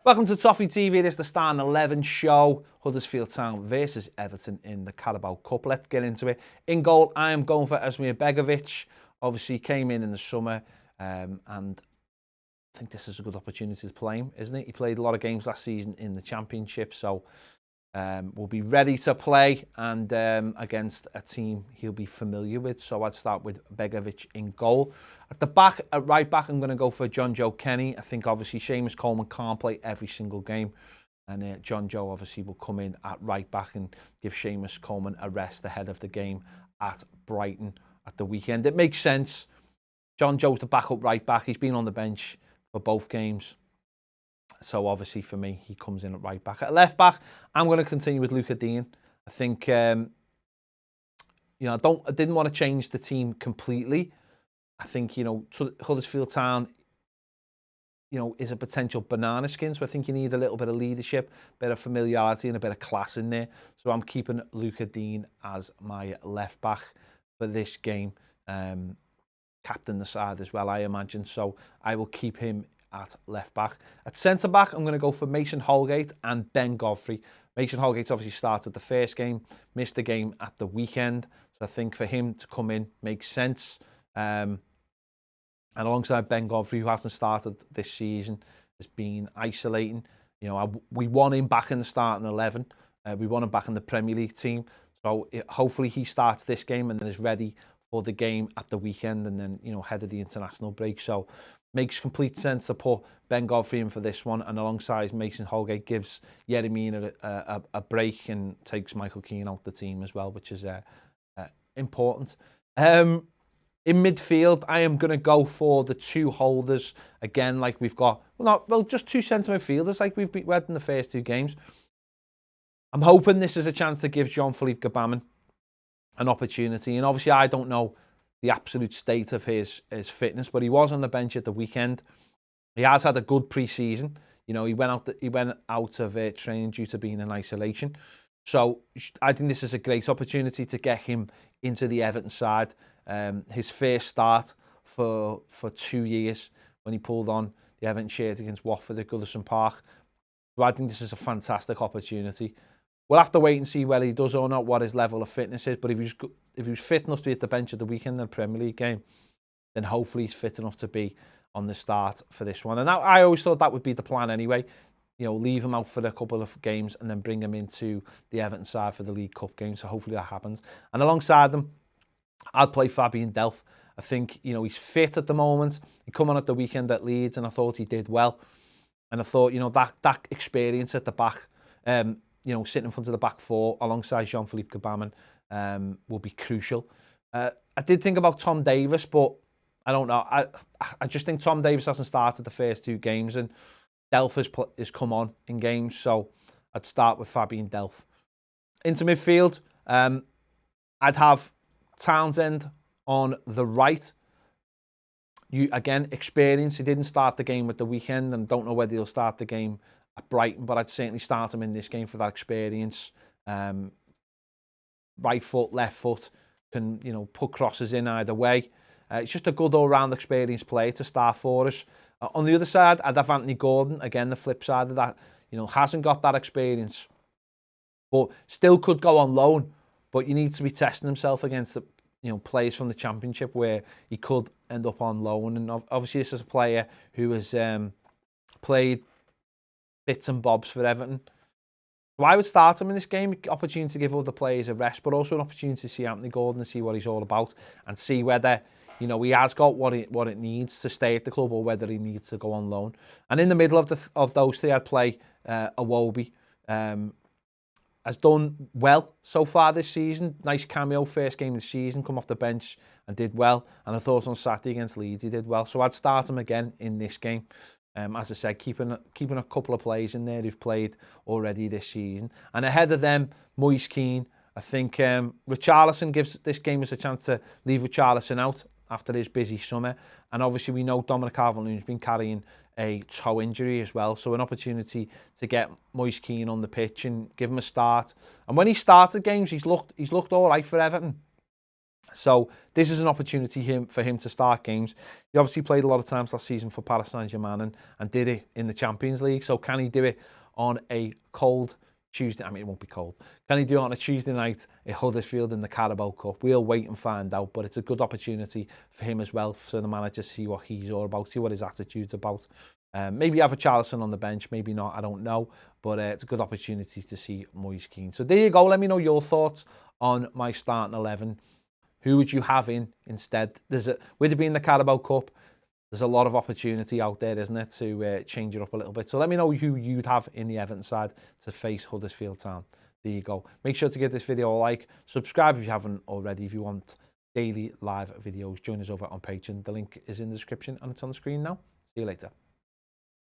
Welcome to Toffee TV. This is the Starting 11 show. Huddersfield Town versus Everton in the Carabao Cup. Let's get into it. In goal, I am going for Esmir Begovic. Obviously, came in the summer, and I think this is a good opportunity to play him, isn't it? He played a lot of games last season in the Championship, so we'll be ready to play and against a team he'll be familiar with. So I'd start with Begovic in goal. At the back, at right back, I'm going to go for John Joe Kenny. I think obviously Seamus Coleman can't play every single game, and John Joe obviously will come in at right back and give Seamus Coleman a rest ahead of the game at Brighton at the weekend. It makes sense. John Joe's the backup right back. He's been on the bench for both games. So obviously for me, he comes in at right back. At left back, I'm going to continue with Luca Dean. I think, I didn't want to change the team completely. I think, Huddersfield Town, is a potential banana skin. So I think you need a little bit of leadership, a bit of familiarity and a bit of class in there. So I'm keeping Luca Dean as my left back for this game. Captain the side as well, I imagine. So I will keep him at left back. At centre back, I'm going to go for Mason Holgate and Ben Godfrey. Mason Holgate obviously started the first game, missed the game at the weekend. So I think for him to come in makes sense. And alongside Ben Godfrey, who hasn't started this season, has been isolating. We want him back in the starting 11. We want him back in the Premier League team. So hopefully he starts this game and then is ready for the game at the weekend and then, ahead of the international break. So makes complete sense to put Ben Godfrey in for this one, and alongside Mason Holgate gives Yeremina a break and takes Michael Keane out the team as well, which is important. In midfield, I am going to go for the two holders again, like we've got. Just two centre midfielders, like we've had in the first two games. I'm hoping this is a chance to give Jean-Philippe Gbamin an opportunity, and obviously I don't know the absolute state of his fitness, but he was on the bench at the weekend. He has had a good pre-season. He went out of training due to being in isolation. So I think this is a great opportunity to get him into the Everton side. His first start for 2 years when he pulled on the Everton shirt against Watford at Goodison Park. So I think this is a fantastic opportunity. We'll have to wait and see whether he does or not, what his level of fitness is. But if he was fit enough to be at the bench at the weekend in the Premier League game, then hopefully he's fit enough to be on the start for this one. And I always thought that would be the plan anyway. Leave him out for a couple of games and then bring him into the Everton side for the League Cup game. So hopefully that happens. And alongside them, I'd play Fabian Delph. I think, he's fit at the moment. He come on at the weekend at Leeds and I thought he did well. And I thought, that experience at the back, sitting in front of the back four alongside Jean-Philippe Gbamin will be crucial. I did think about Tom Davies, but I don't know. I just think Tom Davies hasn't started the first two games and Delph has come on in games, so I'd start with Fabian Delph. Into midfield, I'd have Townsend on the right. Again, experience. He didn't start the game at the weekend and don't know whether he'll start the game at Brighton, but I'd certainly start him in this game for that experience. Right foot, left foot, can put crosses in either way. It's just a good all-round experienced player to start for us. On the other side, I'd have Anthony Gordon. Again, the flip side of that, hasn't got that experience, but still could go on loan. But you need to be testing himself against the players from the Championship where he could end up on loan. And obviously, this is a player who has played bits and bobs for Everton. So I would start him in this game, opportunity to give other players a rest, but also an opportunity to see Anthony Gordon and see what he's all about and see whether he has got what it needs to stay at the club or whether he needs to go on loan. And in the middle of those three, I'd play Iwobi. Has done well so far this season. Nice cameo, first game of the season, come off the bench and did well. And I thought on Saturday against Leeds he did well. So I'd start him again in this game. As I said, keeping a couple of players in there who've played already this season. And ahead of them, Moise Keane. I think Richarlison gives this game as a chance to leave Richarlison out after his busy summer. And obviously we know Dominic Calvert-Lewin's been carrying a toe injury as well. So an opportunity to get Moise Keane on the pitch and give him a start. And when he started games, he's looked all right for Everton. So this is an opportunity for him to start games. He obviously played a lot of times last season for Paris Saint-Germain and did it in the Champions League. So can he do it on a cold Tuesday? I mean, it won't be cold. Can he do it on a Tuesday night at Huddersfield in the Carabao Cup? We'll wait and find out. But it's a good opportunity for him as well, for the manager to see what he's all about, see what his attitude's about. Maybe have a Charleston on the bench, maybe not, I don't know. But it's a good opportunity to see Moise Kean. So there you go. Let me know your thoughts on my starting 11. Who would you have in instead? With it being the Carabao Cup, there's a lot of opportunity out there, isn't it, to change it up a little bit. So let me know who you'd have in the Everton side to face Huddersfield Town. There you go. Make sure to give this video a like. Subscribe if you haven't already. If you want daily live videos, join us over on Patreon. The link is in the description and it's on the screen now. See you later.